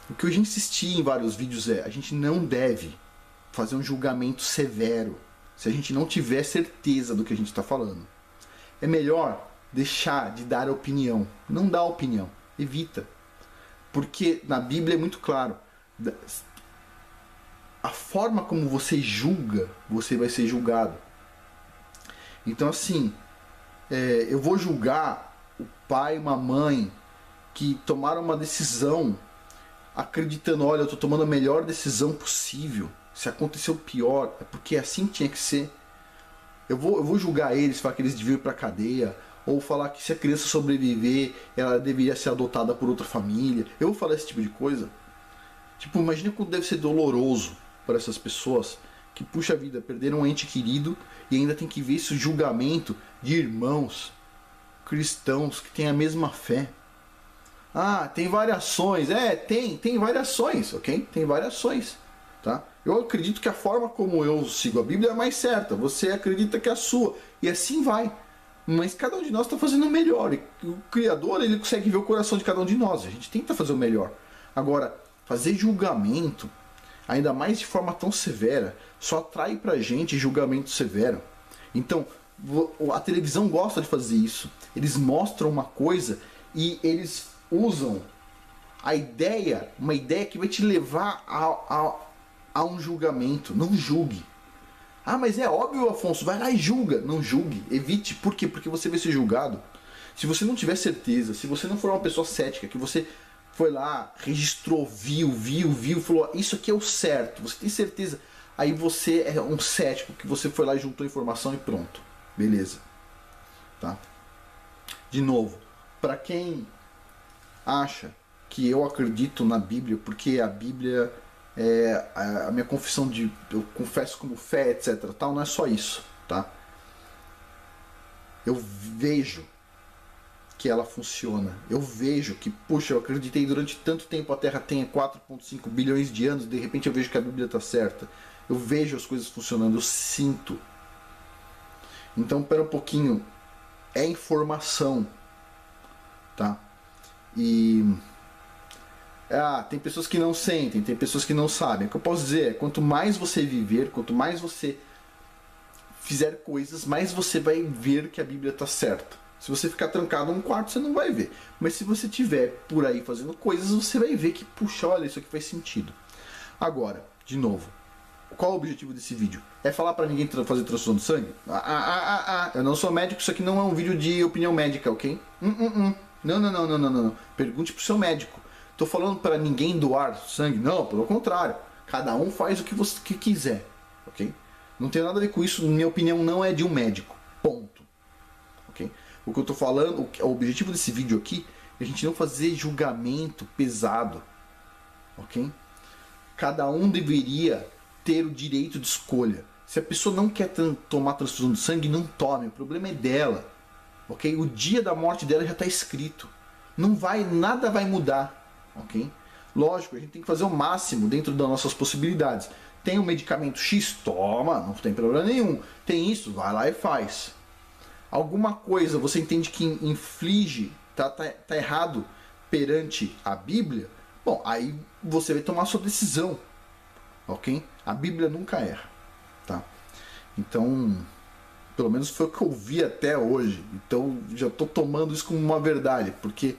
O que eu já insisti em vários vídeos a gente não deve fazer um julgamento severo se a gente não tiver certeza do que a gente está falando. É melhor deixar de dar opinião. Não dá opinião. Evita. Porque na Bíblia é muito claro. A forma como você julga, você vai ser julgado. Então assim, eu vou julgar o pai e uma mãe que tomaram uma decisão acreditando, olha, eu estou tomando a melhor decisão possível. Se aconteceu pior, é porque assim tinha que ser. Eu vou julgar eles, falar que eles deviam ir para a cadeia, ou falar que se a criança sobreviver, ela deveria ser adotada por outra família. Eu vou falar esse tipo de coisa. Tipo, imagina como deve ser doloroso para essas pessoas que, puxa vida, perderam um ente querido e ainda tem que ver esse julgamento de irmãos cristãos que têm a mesma fé. Ah, tem variações. Tem variações, ok? Tem variações, tá? Eu acredito que a forma como eu sigo a Bíblia é a mais certa. Você acredita que é a sua. E assim vai. Mas cada um de nós está fazendo o melhor. E o Criador, ele consegue ver o coração de cada um de nós. A gente tenta fazer o melhor. Agora, fazer julgamento, ainda mais de forma tão severa, só atrai pra gente julgamento severo. Então, a televisão gosta de fazer isso. Eles mostram uma coisa e eles usam uma ideia que vai te levar a um julgamento. Não julgue. Ah, mas é óbvio, Afonso, vai lá e julga. Não julgue, evite. Por quê? Porque você vai ser julgado. Se você não tiver certeza, se você não for uma pessoa cética, que você foi lá, registrou, viu, falou, isso aqui é o certo, você tem certeza. Aí você é um cético, que você foi lá e juntou informação e pronto. Beleza. Tá? De novo, para quem acha que eu acredito na Bíblia, porque a Bíblia a minha confissão eu confesso como fé, etc. Tal, não é só isso, tá? Eu vejo que ela funciona. Eu vejo que, puxa, eu acreditei durante tanto tempo a Terra tenha 4,5 bilhões de anos, de repente eu vejo que a Bíblia está certa. Eu vejo as coisas funcionando, eu sinto. Então, pera um pouquinho. É informação, tá? E... tem pessoas que não sentem, tem pessoas que não sabem. O que eu posso dizer é, quanto mais você viver, quanto mais você fizer coisas, mais você vai ver que a Bíblia está certa. Se você ficar trancado num quarto, você não vai ver. Mas se você estiver por aí fazendo coisas, você vai ver que, puxa, olha, isso aqui faz sentido. Agora, de novo, qual é o objetivo desse vídeo? É falar pra ninguém fazer transfusão de sangue? Eu não sou médico, isso aqui não é um vídeo de opinião médica, ok? Não. Pergunte pro seu médico. Tô falando pra ninguém doar sangue? Não, pelo contrário. Cada um faz o que você quiser, ok? Não tem nada a ver com isso, minha opinião não é de um médico. Ponto. Ok? O que eu tô falando, o objetivo desse vídeo aqui é a gente não fazer julgamento pesado, ok? Cada um deveria ter o direito de escolha. Se a pessoa não quer tomar transfusão de sangue, não tome. O problema é dela, ok? O dia da morte dela já está escrito. Nada vai mudar, ok? Lógico, a gente tem que fazer o máximo dentro das nossas possibilidades. Tem um medicamento X, toma, não tem problema nenhum. Tem isso, vai lá e faz. Alguma coisa você entende que inflige, tá errado perante a Bíblia, bom, aí você vai tomar a sua decisão, ok? A Bíblia nunca erra, tá? Então, pelo menos foi o que eu vi até hoje. Então, já estou tomando isso como uma verdade, porque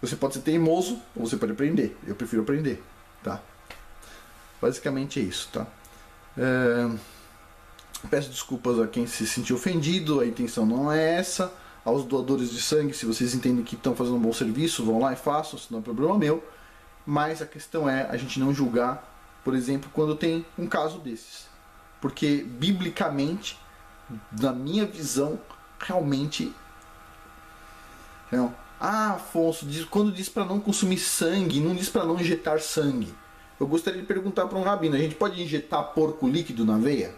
você pode ser teimoso ou você pode aprender. Eu prefiro aprender, tá? Basicamente é isso, tá? Peço desculpas a quem se sentiu ofendido, a intenção não é essa. Aos doadores de sangue, se vocês entendem que estão fazendo um bom serviço, vão lá e façam, isso não é problema meu. Mas a questão é a gente não julgar, por exemplo, quando tem um caso desses. Porque, biblicamente, na minha visão, realmente... Não. Afonso, quando diz para não consumir sangue, não diz para não injetar sangue. Eu gostaria de perguntar para um rabino, a gente pode injetar porco líquido na veia?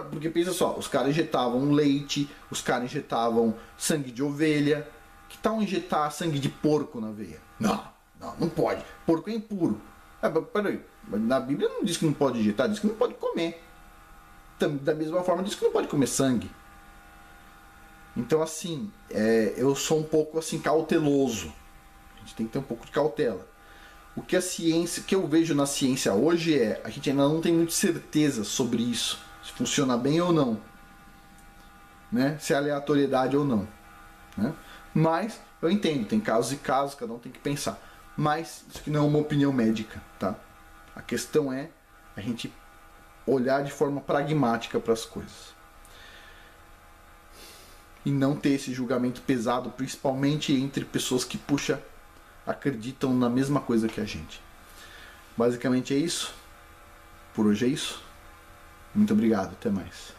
Porque pensa só, os caras injetavam leite, os caras injetavam sangue de ovelha. Que tal injetar sangue de porco na veia? Não pode. Porco é impuro. Peraí, na Bíblia não diz que não pode injetar, diz que não pode comer. Da mesma forma diz que não pode comer sangue. Então assim, eu sou um pouco assim cauteloso. A gente tem que ter um pouco de cautela. O que eu vejo na ciência hoje a gente ainda não tem muita certeza sobre isso. Se funciona bem ou não, né? Se é aleatoriedade ou não, né? Mas eu entendo, tem casos e casos, cada um tem que pensar. Mas isso aqui não é uma opinião médica, tá? A questão é a gente olhar de forma pragmática para as coisas e não ter esse julgamento pesado, principalmente entre pessoas que acreditam na mesma coisa que a gente. Basicamente é isso. Por hoje é isso. Muito obrigado, até mais.